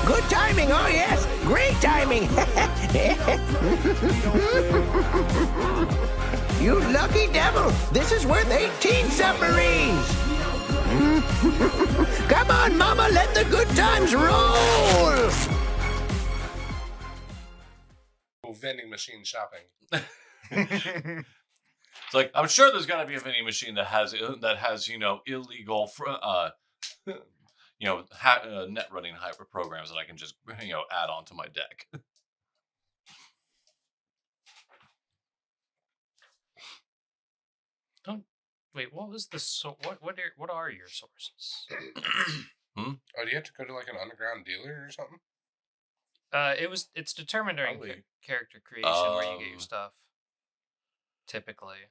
Good timing, oh yes, great timing. You lucky devil, this is worth 18 submarines. Come on, Mama, let the good times roll. Vending machine shopping. It's like, I'm sure there's got to be a vending machine that has illegal net running hyper programs that I can just add onto my deck. Wait, what was the what are your sources? Oh, do you have to go to like an underground dealer or something? It's determined during character creation where you get your stuff. Typically.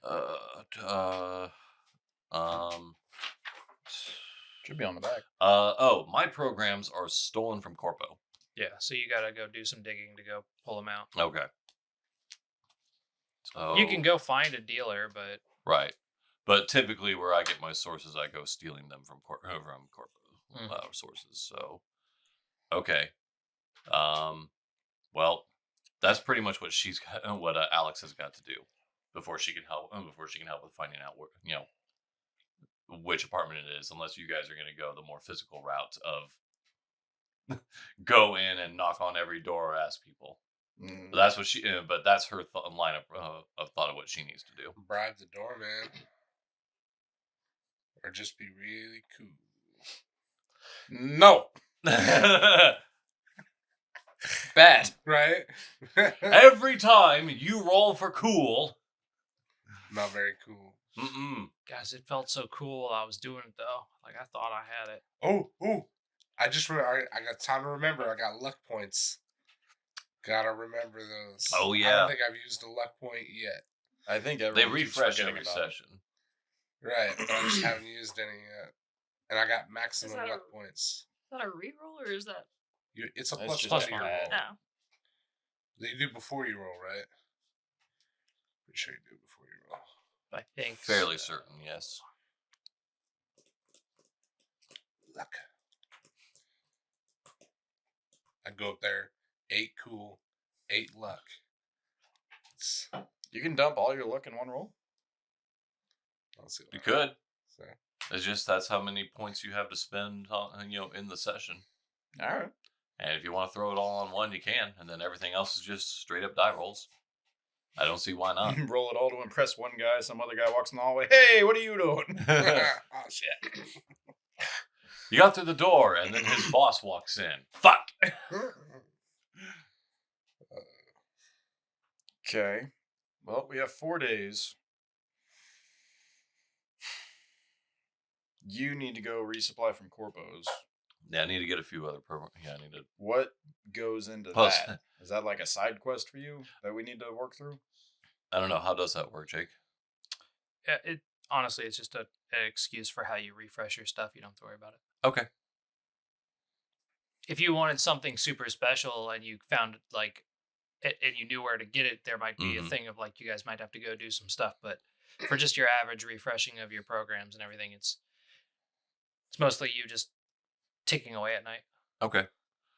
Should be on the back. My programs are stolen from Corpo. Yeah, so you gotta go do some digging to go pull them out. Okay. So you can go find a dealer, but right. But typically, where I get my sources, I go stealing them from Corpo sources. So, okay. Well, that's pretty much what what Alex has got to do before she can help. Before she can help with finding out which apartment it is. Unless you guys are going to go the more physical route of go in and knock on every door or ask people. But that's what But that's her line of thought of what she needs to do. Bribe the doorman. Or just be really cool. No. Bad. Right? Every time you roll for cool. Not very cool. Guys, it felt so cool while I was doing it, though. Like, I thought I had it. Oh. I got time to remember. I got luck points. Gotta remember those. Oh, yeah. I don't think I've used a luck point yet. I think they refresh every session. Right, but I just haven't used any yet. And I got maximum luck points. Is that a reroll or is that? It's a That's plus just one. Oh. That you do before you roll, right? Pretty sure you do before you roll. I think. Fairly certain, yes. Luck. I go up there, 8 cool, 8 luck. You can dump all your luck in one roll? Let's see you could. So. It's just that's how many points you have to spend in the session. All right. And if you want to throw it all on one, you can. And then everything else is just straight up die rolls. I don't see why not. Roll it all to impress one guy. Some other guy walks in the hallway. Hey, what are you doing? Oh, shit. You got through the door, and then his boss walks in. Fuck! Okay. Well, we have 4 days. You need to go resupply from Corpo's. Yeah, I need to get a few other programs. Yeah, I need to. What goes into Plus, that? Is that like a side quest for you that we need to work through? I don't know. How does that work, Jake? Yeah, honestly, it's just an excuse for how you refresh your stuff. You don't have to worry about it. Okay. If you wanted something super special and you found and you knew where to get it, there might be a thing of you guys might have to go do some stuff. But for just your average refreshing of your programs and everything, it's mostly you just ticking away at night. Okay.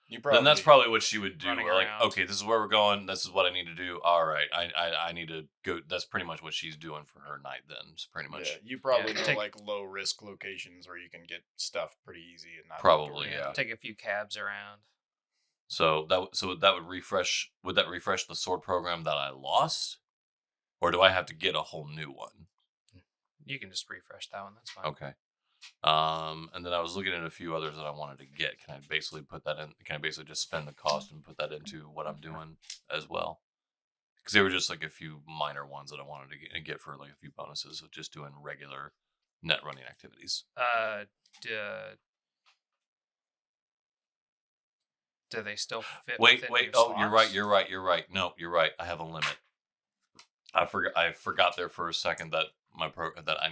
Then that's probably what she would do. Around. Okay, this is where we're going. This is what I need to do. All right, I need to go. That's pretty much what she's doing for her night. Then it's pretty much. Yeah, you probably know low risk locations where you can get stuff pretty easy and not probably yeah. Take a few cabs around. So that would refresh. Would that refresh the sword program that I lost, or do I have to get a whole new one? You can just refresh that one. That's fine. Okay. And then I was looking at a few others that I wanted to get. Can I basically put that in? Can I basically just spend the cost and put that into what I'm doing as well? Because they were just a few minor ones that I wanted to get for a few bonuses of just doing regular net running activities. Do they still fit? Wait. Your Oh, slots? you're right. No, you're right. I have a limit. I forgot there for a second that that I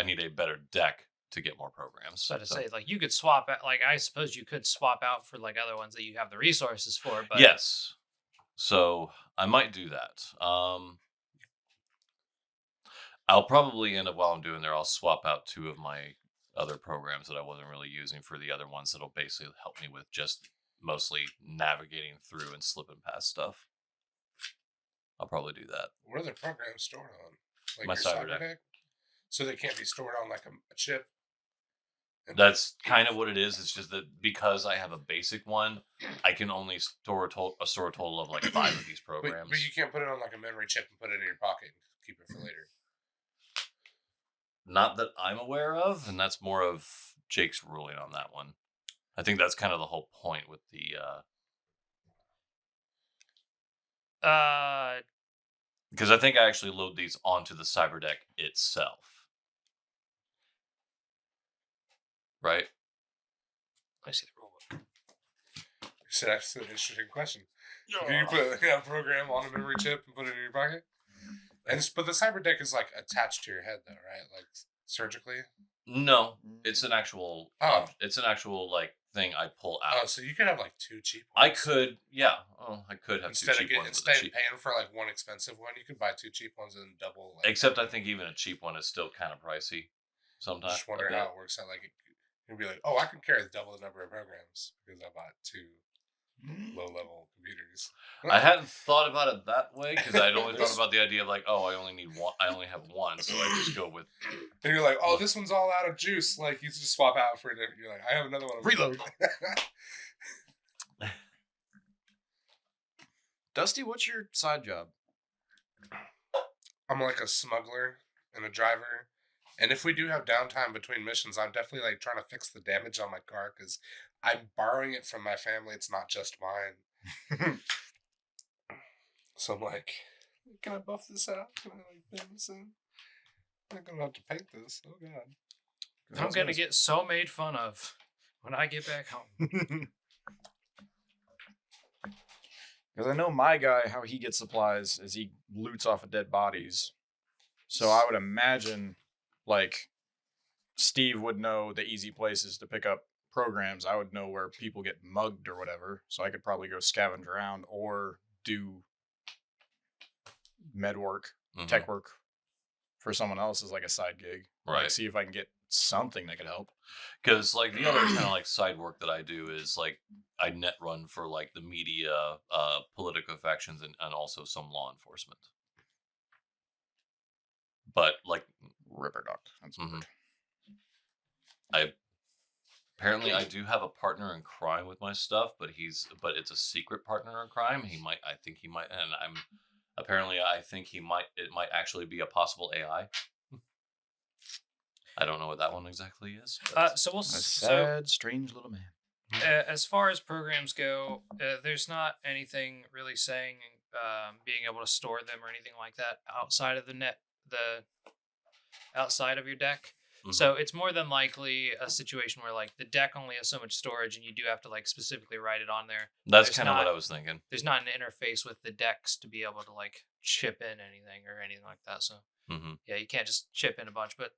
need a better deck to get more programs. So to say, you could swap out. I suppose you could swap out for other ones that you have the resources for. But yes, so I might do that. I'll probably end up while I'm doing there. I'll swap out 2 of my other programs that I wasn't really using for the other ones that'll basically help me with just mostly navigating through and slipping past stuff. I'll probably do that. What are the programs stored on? Like My your Cyberdeck. Cyberdeck? So they can't be stored on like a chip? That's kind of what it is. It's just that because I have a basic one, I can only store a total of like 5 of these programs. But you can't put it on like a memory chip and put it in your pocket and keep it for later. Not that I'm aware of, and that's more of Jake's ruling on that one. I think that's kind of the whole point with the because I think I actually load these onto the Cyberdeck itself. Right? I see the rule book. So that's an interesting question. Can you put a program on a memory chip and put it in your pocket? But the Cyberdeck is like attached to your head though, right? Like surgically? No, it's an actual. It's an actual like thing I pull out. Oh, so you could have like 2 cheap ones. I could, yeah. Oh, I could have Instead 2 cheap ones. instead of paying for like 1 expensive one, you could buy 2 cheap ones and double. Like, Except I think even a cheap one is still kind of pricey. Sometimes. Just wonder how it works out. Like you'd be like, oh, I can carry double the number of programs because I bought 2 low-level computers. I hadn't thought about it that way because I'd only thought about the idea of like, oh, I only need one. I only have one, so I just go with. And you're like, oh, this one's all out of juice. Like you just swap out for it. You're like, I have another one. Reload. Dusty, what's your side job? I'm like a smuggler and a driver. And if we do have downtime between missions, I'm definitely like trying to fix the damage on my car because I'm borrowing it from my family. It's not just mine. So I'm like, can I buff this out? Can I like bend this in? I'm gonna have to paint this. Oh god. I'm gonna get so made fun of when I get back home. Because I know my guy, how he gets supplies is he loots off of dead bodies. So I would imagine, like, Steve would know the easy places to pick up programs. I would know where people get mugged or whatever. So I could probably go scavenge around or do med work, tech work for someone else as like a side gig. Right. Like, see if I can get something that could help. Because like the other kind of like side work that I do is like I net run for like the media, political factions, and also some law enforcement. But like Ripper Doc. That's mm-hmm. I do have a partner in crime with my stuff, but it's a secret partner in crime. I think he might, and I think it might actually be a possible AI. I don't know what that one exactly is. So we'll a sad, strange little man. As far as programs go, there's not anything really saying being able to store them or anything like that outside of outside of your deck. Mm-hmm. So it's more than likely a situation where like the deck only has so much storage, and you do have to like specifically write it on there. That's kind of what I was thinking. There's not an interface with the decks to be able to like chip in anything or anything like that. So yeah, you can't just chip in a bunch, but.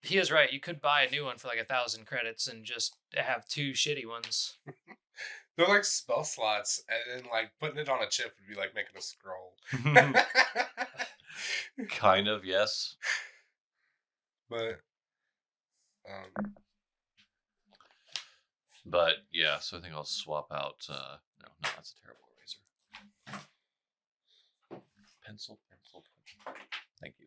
He is right. You could buy a new one for like 1,000 credits and just have 2 shitty ones. They're like spell slots, and then like putting it on a chip would be like making a scroll. Kind of, yes. But yeah, so I think I'll swap out. No, that's a terrible eraser. Pencil. Thank you.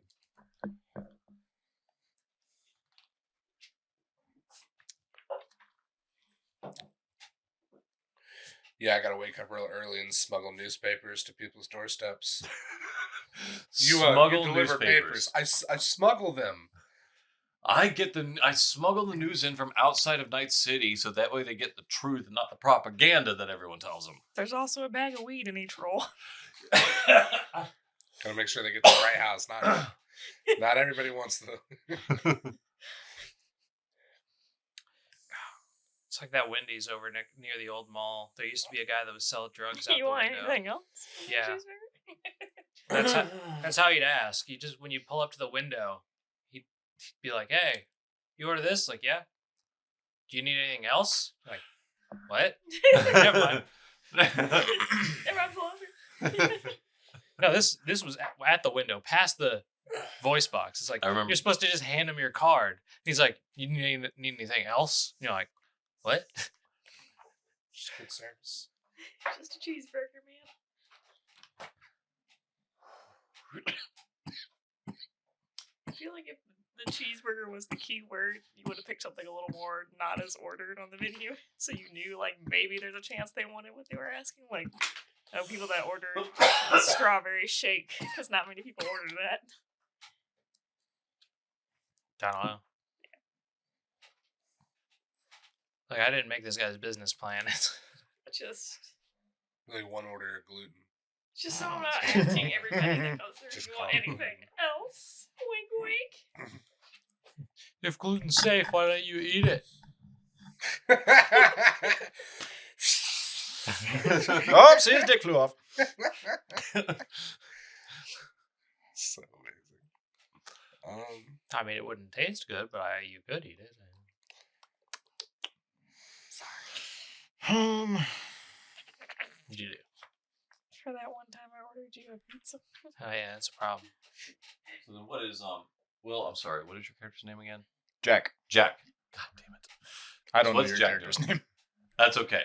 Yeah, I gotta wake up real early and smuggle newspapers to people's doorsteps. You deliver newspapers. papers. I smuggle them. I smuggle the news in from outside of Night City, so that way they get the truth and not the propaganda that everyone tells them. There's also a bag of weed in each roll. Gotta make sure they get to the right house. Not everybody wants the. It's like that Wendy's over near the old mall. There used to be a guy that would sell drugs out You the want window. anything else? Yeah. That's how he'd ask. You just when you pull up to the window, he'd be like, "Hey, you order this?" Like, "Yeah." "Do you need anything else?" Like, "What?" Never mind. No, this was at the window, past the voice box. It's like you're supposed to just hand him your card. And he's like, "You need anything else?" And you're like, "What?" Good service. Just a cheeseburger, man. I feel like if the cheeseburger was the key word, you would have picked something a little more not as ordered on the menu, so you knew like maybe there's a chance they wanted what they were asking. Like, people that ordered a strawberry shake, because not many people ordered that. I don't know. Like, I didn't make this guy's business plan. Just Like one order of gluten. so I'm not asking everybody that goes through. Just Do you want call it anything else? Wink, wink. If gluten's safe, why don't you eat it? Oh, see, his dick flew off. So amazing. I mean, it wouldn't taste good, but you could eat it. What'd you do? For that one time I ordered you a pizza. Oh yeah, that's a problem. So then what is Will, I'm sorry, what is your character's name again? Jack. Jack. God damn it. I don't know What's your Jack character's doing? name. That's okay.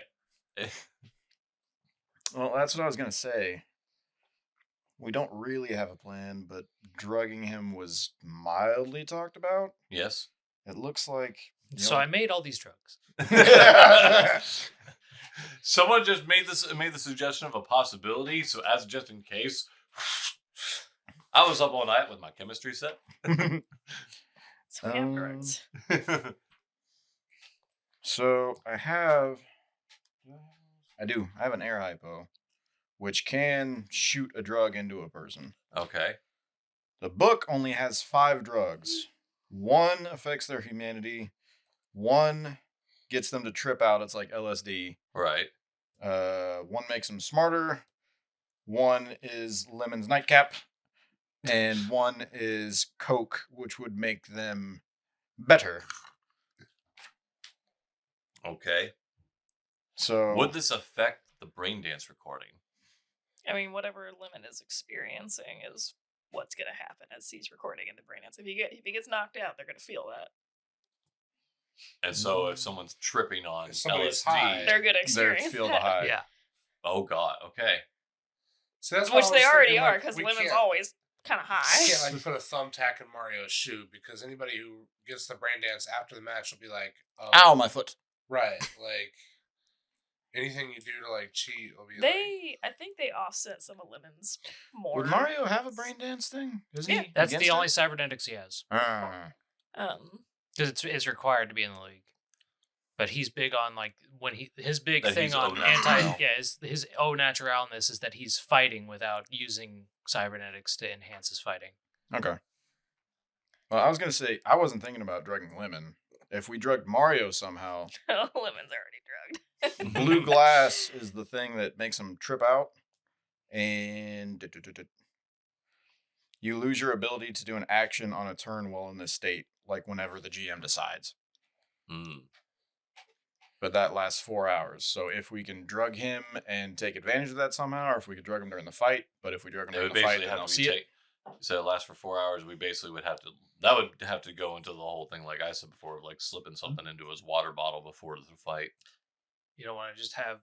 Well, that's what I was going to say. We don't really have a plan, but drugging him was mildly talked about. Yes. It looks like... So I made all these drugs. Someone just made the suggestion of a possibility, so as just in case, I was up all night with my chemistry set. So we have drugs. So I have an air hypo, which can shoot a drug into a person. Okay. The book only has 5 drugs. 1 affects their humanity. 1 gets them to trip out. It's like LSD. Right. 1 makes them smarter. 1 is Lemon's nightcap. And 1 is Coke, which would make them better. Okay. So Would this affect the brain dance recording? I mean, whatever Lemon is experiencing is what's going to happen as he's recording in the brain dance. If he gets knocked out, they're going to feel that. And so if someone's tripping on If somebody's LSD, high, They're going to they experience feel the that. high. Yeah. oh god, okay. so that's what Which I was they already thinking, are, like, because we Lemon's can't- always kind of You high. can't like put a thumbtack in Mario's shoe because anybody who gets the brain dance after the match will be like, oh, Ow, my foot. right, like anything you do to like cheat will be I think they offset some of Lemon's more. Would Mario have a brain dance thing? Is Yeah. he That's the against only it? cybernetics he has. Because it's required to be in the league. But he's big on like when his big That thing he's on au naturel. his au naturalness is that he's fighting without using cybernetics to enhance his fighting. Okay. Well, I was gonna say I wasn't thinking about drugging Lemon. If we drugged Mario somehow, Lemon's already drugged. blue glass is the thing that makes him trip out, and you lose your ability to do an action on a turn while in this state, like whenever the GM decides. Mm. But that lasts 4 hours. So if we can drug him and take advantage of that somehow, or if we could drug him during the fight, but if we drug him It during would the fight, basically then have I'll to see be it. So it lasts for 4 hours. We basically would have to. That would have to go into the whole thing, like I said before, of like slipping something into his water bottle before the fight. You don't want to just have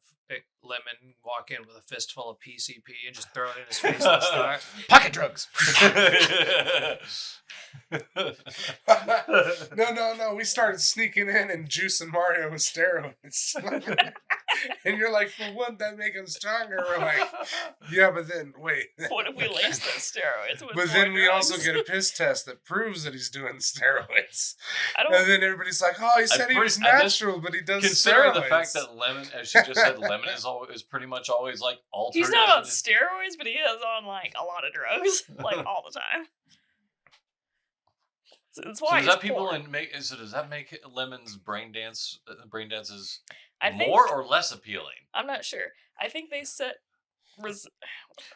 Lemon walk in with a fistful of PCP and just throw it in his face at the start. Pocket drugs. No. We started sneaking in and juicing Mario with steroids. And you're like, well, wouldn't that make him stronger? We're like, yeah, but then, wait. What if we lace those steroids with But more then we also drugs? get a piss test that proves that he's doing steroids. I don't. And then everybody's like, oh, he said he was natural, but he does Considering steroids. the fact that Lemon, as she just said, Lemon is pretty much always like altered. He's not on as- steroids, but he is on like a lot of drugs, like all the time. So that's So why does that he's people poor. and make? So does that make Lemon's brain dances I think, more or less appealing? I'm not sure. I think they set. Let's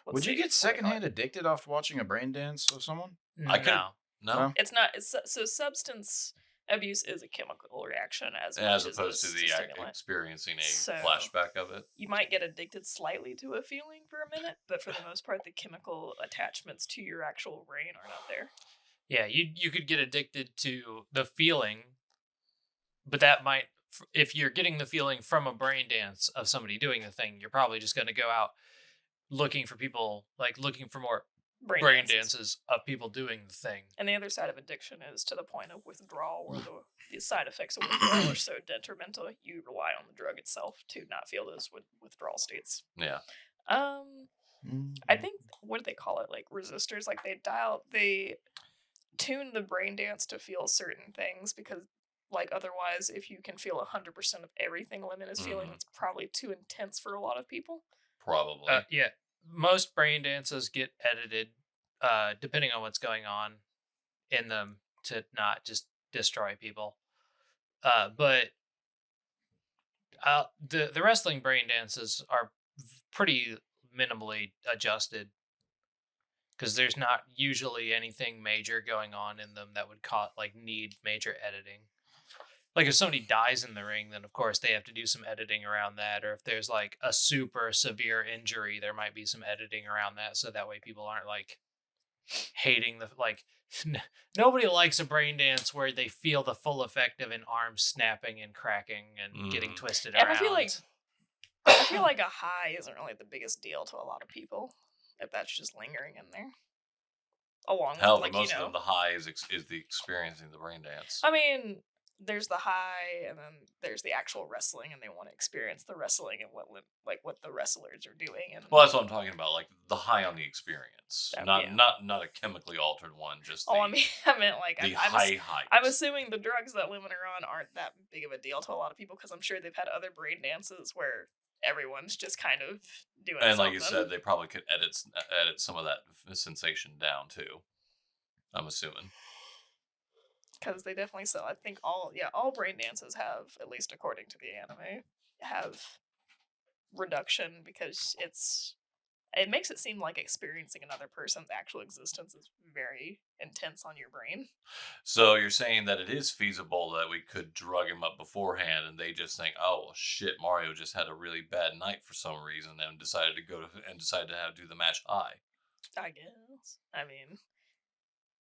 Would you see, get what do secondhand call it? addicted after watching a brain dance of someone? I could- No. No, It's not. It's so substance abuse is a chemical reaction as much as as opposed to the stimulant. experiencing a So- flashback of it. You might get addicted slightly to a feeling for a minute, but for the most part, the chemical attachments to your actual brain are not there. Yeah, you could get addicted to the feeling, but that might if you're getting the feeling from a brain dance of somebody doing the thing, you're probably just going to go out looking for people, like looking for more brain dances of people doing the thing. And the other side of addiction is to the point of withdrawal, where the side effects of withdrawal are so detrimental, you rely on the drug itself to not feel those withdrawal states. Yeah. I think, what do they call it? Like resistors. Like they tune the brain dance to feel certain things, because like otherwise, if you can feel 100% of everything Lemon is feeling, it's probably too intense for a lot of people. Probably. Yeah. Most brain dances get edited, depending on what's going on in them, to not just destroy people. But the wrestling brain dances are pretty minimally adjusted, because there's not usually anything major going on in them that would need major editing. Like if somebody dies in the ring, then of course they have to do some editing around that. Or if there's like a super severe injury, there might be some editing around that, so that way people aren't like hating nobody likes a brain dance where they feel the full effect of an arm snapping and cracking and getting twisted And around. I feel like a high isn't really the biggest deal to a lot of people, if that's just lingering in there. Along Hell, with, for most of them, the high is the experiencing the brain dance. I mean, there's the high, and then there's the actual wrestling, and they want to experience the wrestling and what the wrestlers are doing. And Well, that's what I'm talking about. Like the high on the experience, not a chemically altered one. Just I meant like the high. height. I'm assuming the drugs that women are on aren't that big of a deal to a lot of people, because I'm sure they've had other brain dances where everyone's just kind of doing. And something. like you said, they probably could edit some of that sensation down too. I'm assuming. Because they definitely sell. I think all brain dances have, at least according to the anime, have reduction, because it makes it seem like experiencing another person's actual existence is very intense on your brain. So you're saying that it is feasible that we could drug him up beforehand, and they just think, oh well, shit, Mario just had a really bad night for some reason, and decided to do the match high. I guess. I mean,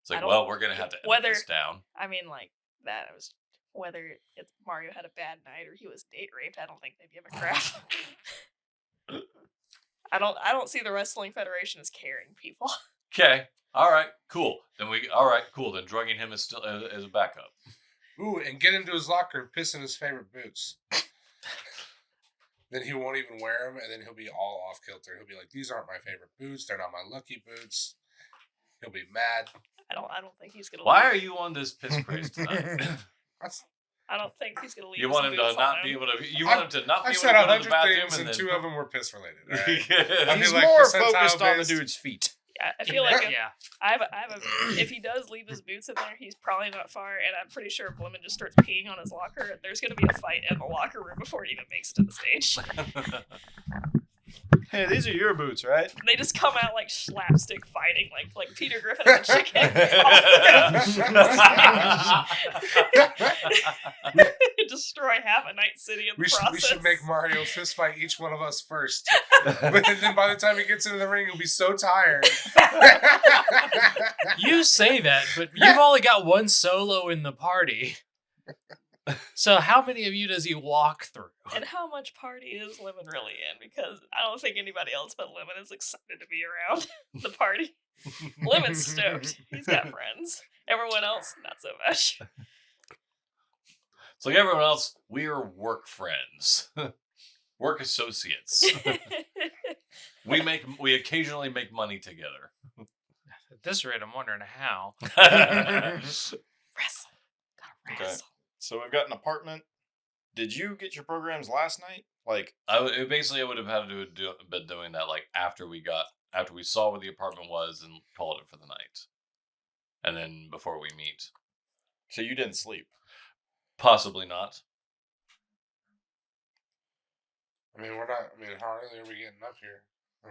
it's like, well, we're gonna have to edit this down. I mean, like that. It was whether it's Mario had a bad night or he was date raped. I don't think they give a crap. I don't see the Wrestling Federation as caring people. Okay. All right. Cool. Then drugging him is still as a backup. Ooh, and get into his locker and piss in his favorite boots. Then he won't even wear them, and then he'll be all off kilter. He'll be like, "These aren't my favorite boots. They're not my lucky boots." He'll be mad. I don't think he's gonna. Why are you on this piss craze tonight? I don't think he's gonna leave. You want him to not be able to. You want him to not be able to go to the bathroom, and two of them were piss related. Right? He's more focused on the dude's feet. Yeah, I feel like if he does leave his boots in there, he's probably not far. And I'm pretty sure if Lemon just starts peeing on his locker, there's gonna be a fight in the locker room before he even makes it to the stage. Hey, these are your boots, right? They just come out like slapstick fighting, like Peter Griffin and the chicken. Destroy half a night city in the process. We should make Mario fist fight each one of us first. But then by the time he gets into the ring, he'll be so tired. You say that, but you've only got one solo in the party. So how many of you does he walk through? And how much party is Lemon really in? Because I don't think anybody else but Lemon is excited to be around the party. Lemon's stoked. He's got friends. Everyone else, not so much. It's like everyone else, we are work friends. Work associates. We occasionally make money together. At this rate, I'm wondering how. Wrestle. Gotta wrestle. Okay. So we've got an apartment. Did you get your programs last night? Like, I would have had to been doing that like after we saw where the apartment was and called it for the night, and then before we meet. So you didn't sleep? Possibly not. I mean, we're not. I mean, how early are we getting up here? I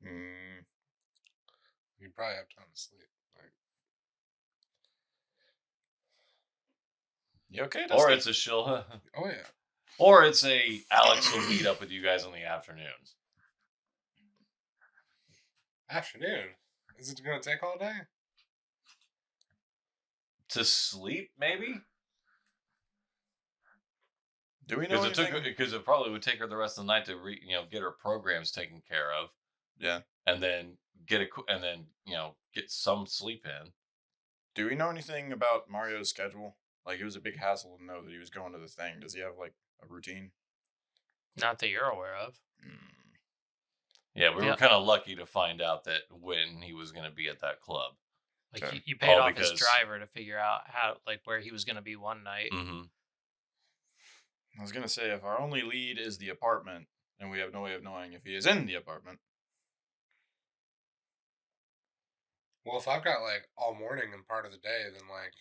mean, you probably have time to sleep. You okay? Or it's a shill. Oh yeah. Or it's a Alex will meet up with you guys in the afternoon. Afternoon? Is it going to take all day? To sleep, maybe? Do we know anything? Because it probably would take her the rest of the night to get her programs taken care of. Yeah. And then get some sleep in. Do we know anything about Mario's schedule? Like, it was a big hassle to know that he was going to the thing. Does he have, like, a routine? Not that you're aware of. Yeah, we were kind of lucky to find out that when he was going to be at that club. Like, Okay. you paid off because- his driver to figure out where he was going to be one night. Mm-hmm. I was going to say, if our only lead is the apartment, and we have no way of knowing if he is in the apartment. Well, if I've got like all morning and part of the day, then like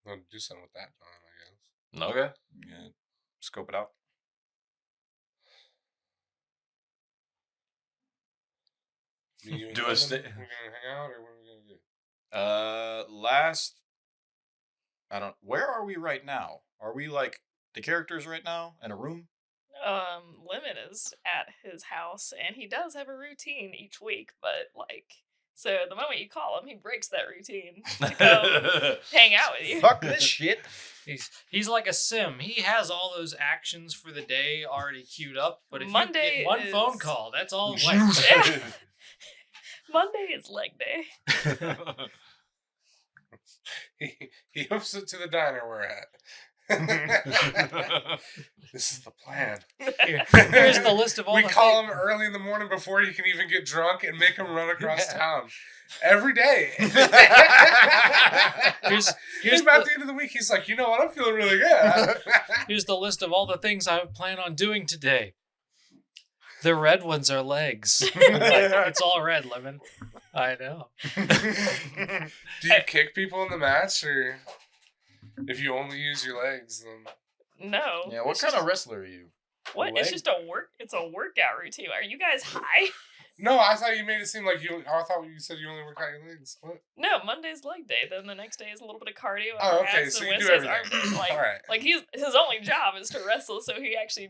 I'll do something with that time, I guess. Okay. Yeah, scope it out. You and Do a Evan, sta- we're gonna hang out, or what are we gonna do? Where are we right now? Are we like the characters right now in a room? Lemon is at his house, and he does have a routine each week, but so the moment you call him, he breaks that routine to come hang out with you. Fuck this shit. He's like a sim. He has all those actions for the day already queued up, but if Monday you get one is- phone call, that's all. Monday is leg day. He hoofs it to the diner we're at. This is the plan. Here's the list of all we the call things. him early in the morning before he can even get drunk and make him run across town every day. Here's About the end of the week, he's like, you know what? I'm feeling really good. Here's the list of all the things I plan on doing today. The red ones are legs. It's all red, Lemon. I know. Do you kick people in the match, or if you only use your legs, then No. Yeah, what kind of wrestler are you? What? It's leg? just it's a workout routine. Are you guys high? no? I thought you made it seem like I thought you said you only work out your legs. What? No, Monday's leg day. Then the next day is a little bit of cardio. Oh, upper okay, abs, so and you do Wednesday's arm everything. day. Like, All right. like his only job is to wrestle, so he actually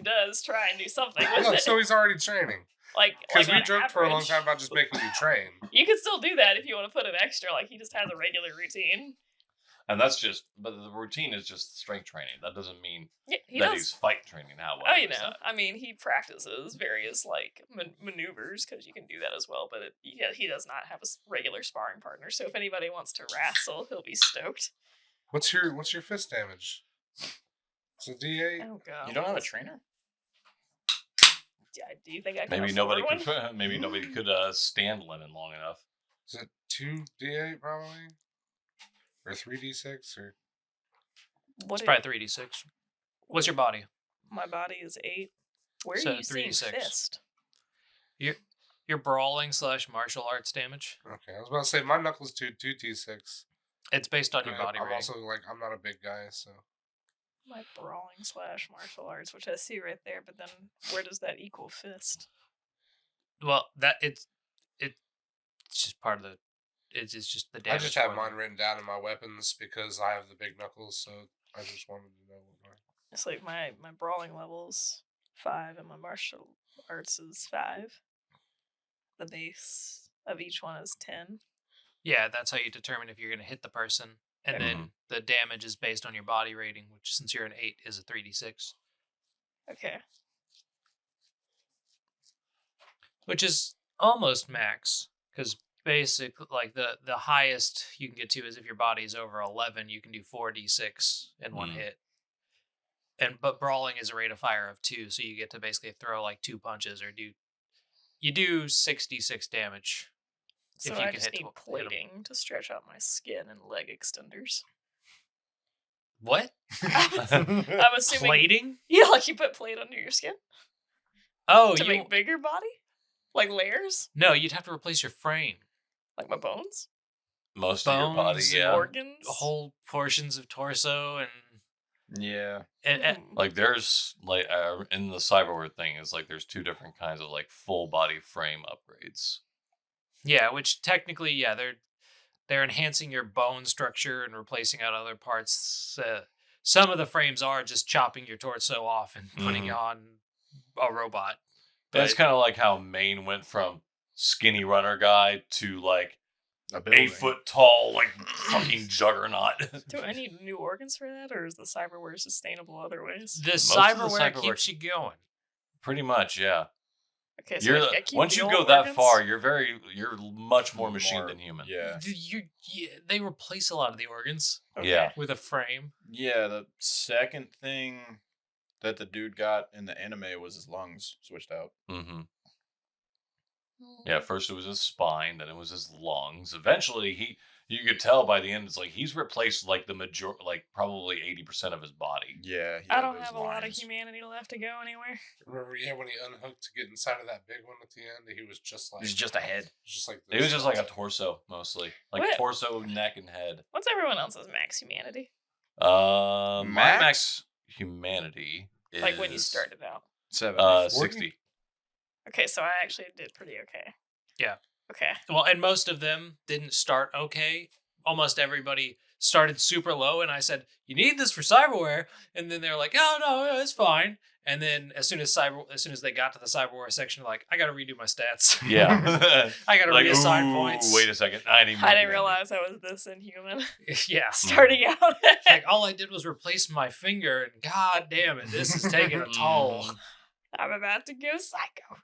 does try and do something with Look, it. so he's already training. like Because we on joked for a long average. time about just making you train. You can still do that if you want to put an extra. Like, he just has a regular routine. And but the routine is just strength training. That doesn't mean Yeah, he that does. he's fight training. How well? Oh, he you does know, that. I mean, he practices various maneuvers because you can do that as well. But he does not have a regular sparring partner. So if anybody wants to wrestle, he'll be stoked. What's your fist damage? It's a D8. Oh god, You don't have a trainer? Yeah, do you think I can Maybe afford nobody one? could. Maybe nobody could stand Lemon long enough. Is it 2d8 probably? Or 3d6 or What It's probably 3d6. What's your body? my body is 8. Where So are you seeing 3d6. fist? Your brawling / martial arts damage. okay. I was about to say my knuckles 2d6. It's based on your And body I'm rating. also I'm not a big guy, so My brawling / martial arts, which I see right there. But then where does that equal fist? Well, it's just part of the. It's just the I damage. just have for mine them. written down in my weapons because I have the big knuckles. So I just wanted to know what mine. It's like my brawling level's 5 and my martial arts is 5. The base of each one is 10. Yeah, that's how you determine if you're going to hit the person, and then the damage is based on your body rating, which since you're an 8 is a 3d6, Okay. which is almost max because basically, like the highest you can get to is if your body's over 11, you can do 4d6 in one hit. But brawling is a rate of fire of 2, so you get to basically throw like 2 punches or do 66 damage. So if you I can just hit need hit 'em. plating to stretch out my skin and leg extenders. What? I'm assuming. Plating? Yeah, like you put plate under your skin Oh, to you make bigger body? Like layers? no, you'd have to replace your frame. Like my bones? Most of your body, Bones yeah. Organs? Whole portions of torso and Yeah. Like there's in the cyberware thing, it's like there's 2 different kinds of like full body frame upgrades. yeah, which technically, yeah, they're enhancing your bone structure and replacing out other parts. Some of the frames are just chopping your torso off and putting Mhm. you on a robot. But it's kind of like how Maine went from skinny runner guy to like A building. 8 foot tall, like fucking juggernaut. Do I need new organs for that, or is the cyberware sustainable other ways? The of the cyberware cyberware- keeps you going. Pretty much, yeah. Okay, so I keep Once the you old go that organs? far, you're much more machine than human. Yeah. They replace a lot of the organs Okay. Yeah. with a frame. Yeah, the second thing that the dude got in the anime was his lungs switched out. Mm-hmm. Yeah, first it was his spine, then it was his lungs. Eventually, you could tell by the end, it's like he's replaced like probably 80% of his body. Yeah. I don't have a lot of humanity left to go anywhere. Remember, when he unhooked to get inside of that big one at the end, he was just like... He's just a head. Just like It was just like a torso, mostly. Like What? torso, neck, and head. What's everyone else's max humanity? My Max? max humanity is... Like when you started out. 40? 60. Okay, so I actually did pretty okay. Yeah. Okay. Well, and most of them didn't start okay. Almost everybody started super low, and I said, "You need this for cyberware," and then they're like, "Oh no, it's fine." And then as soon as they got to the cyberware section, they're like, "I got to redo my stats. Yeah. I got to Like, reassign ooh, points." wait a second. I didn't realize I was this inhuman Yeah. starting out. Like all I did was replace my finger, and god damn it, this is taking a toll. I'm about to go psycho.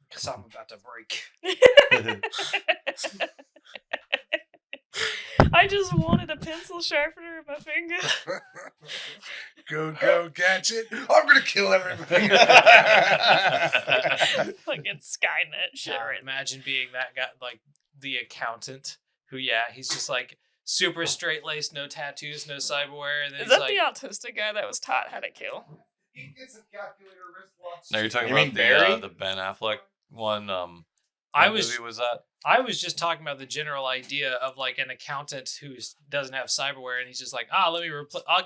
Because I'm about to break. I just wanted a pencil sharpener in my finger. Go, gadget! I'm gonna kill everybody! Like it's Skynet shit, right? Imagine being that guy, like the accountant, who he's just like super straight laced, no tattoos, no cyberware, and then Is he's that like, the autistic guy that was taught how to kill? He gets a calculator wristwatch. Now you're talking You mean about Barry? the Ben Affleck one. I what was movie was that? I was just talking about the general idea of like an accountant who doesn't have cyberware, and he's just like, I'll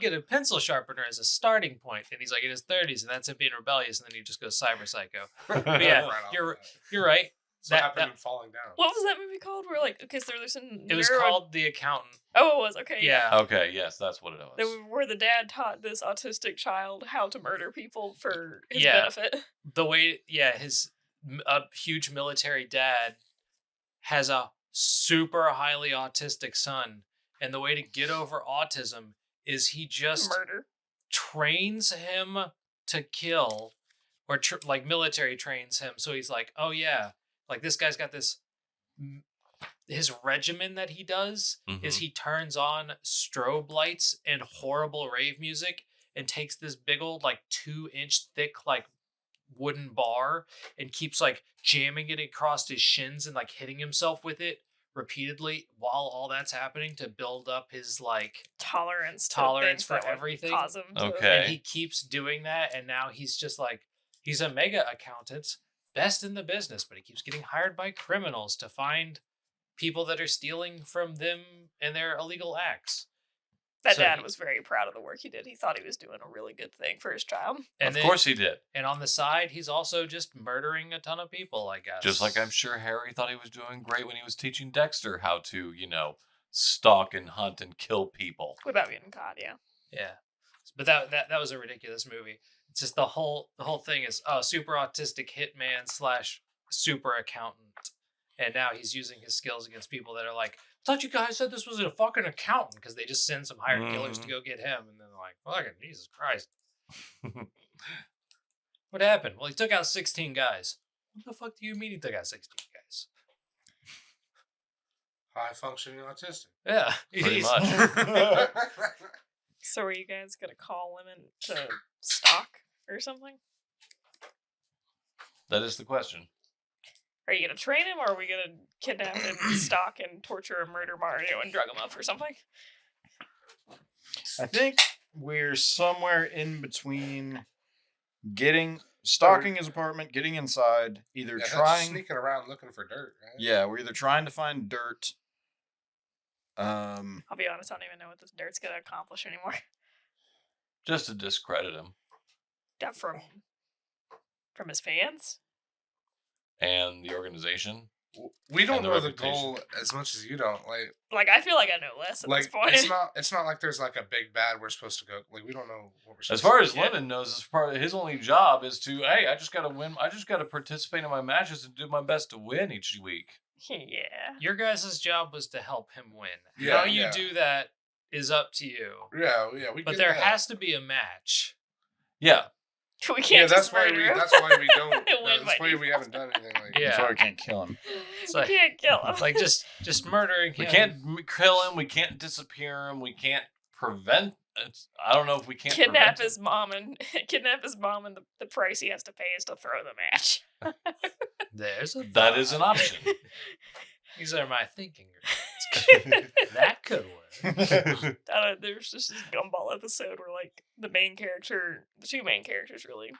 get a pencil sharpener as a starting point, and he's like in his 30s, and that's him being rebellious, and then he just goes cyber psycho. But yeah, Right off you're the bat. you're right. That's what That- happened that- in Falling Down. What was that movie called? Where like, okay, so there's some. It was called The Accountant. Oh, it was okay. Yeah. Okay, yes, that's what it was. Where the dad taught this autistic child how to murder people for his Yeah. benefit. The way, his huge military dad has a super highly autistic son, and the way to get over autism is he just Murder. trains him to kill, or like military trains him. So he's like, oh yeah, like this guy's got this. His regimen that he does is he turns on strobe lights and horrible rave music and takes this big old like 2-inch thick like wooden bar and keeps like jamming it across his shins and like hitting himself with it repeatedly while all that's happening to build up his like Tolerance to Tolerance things for that would everything. Cause him to, Okay. and he keeps doing that, and now he's just like he's a mega accountant, best in the business, but he keeps getting hired by criminals to find people that are stealing from them and their illegal acts. That So dad he- was very proud of the work he did. He thought he was doing a really good thing for his child. And Of course he did. And on the side, he's also just murdering a ton of people, I guess. Just like I'm sure Harry thought he was doing great when he was teaching Dexter how to, stalk and hunt and kill people. Without being caught, yeah. Yeah. But that was a ridiculous movie. It's just the whole thing is super autistic hitman / super accountant. And now he's using his skills against people that are like, I thought you guys said this was a fucking accountant, because they just send some hired killers to go get him, and then they're like, fucking Jesus Christ. What happened? Well, he took out 16 guys. What the fuck do you mean he took out 16 guys? High functioning autistic. Yeah. Pretty he's- much. So are you guys going to call women to stalk or something? That is the question. Are you going to train him, or are we going to kidnap and stalk and torture and murder Mario and drug him up or something? I think we're somewhere in between stalking his apartment, getting inside, either Yeah, that's trying. sneaking around looking for dirt, right? Yeah, we're either trying to find dirt. I'll be honest, I don't even know what this dirt's going to accomplish anymore. Just to discredit him. That from his fans? And the organization. We don't And the know the reputation. goal as much as you don't. Like, I feel like I know less at Like this point. it's not like there's like a big bad we're supposed to go. Like we don't know what we're supposed As far to as get. Lemon knows, as part of his only job is to, hey, I just gotta win. I just gotta participate in my matches and do my best to win each week. Yeah. Your guys' job was to help him win. Yeah, How you yeah. do that is up to you. Yeah, we. But get there that. has to be a match. Yeah. We can't Yeah, just that's why murder him. That's why we don't. Win That's by why we default. haven't done anything like. Yeah. That's why we can't kill him. It's We like, can't kill him. like just murdering We him. can't kill him. We can't disappear him. We can't prevent. I don't know if we can't kidnap prevent his mom and the price he has to pay is to throw the match. There's a That is an option. These are my thinking. Grades. That could work. There's just this gumball episode where like the two main characters really.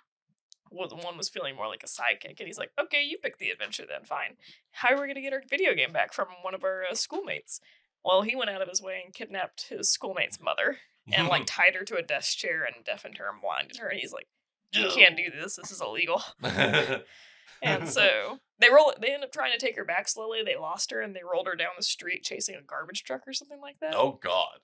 Well, the one was feeling more like a sidekick, and he's like, "Okay, you pick the adventure then, fine. How are we gonna get our video game back from one of our schoolmates?" Well, he went out of his way and kidnapped his schoolmate's mother and like tied her to a desk chair and deafened her and blinded her. And he's like, "You can't do this. This is illegal." And so they end up trying to take her back slowly. They lost her and they rolled her down the street chasing a garbage truck or something like that. Oh God.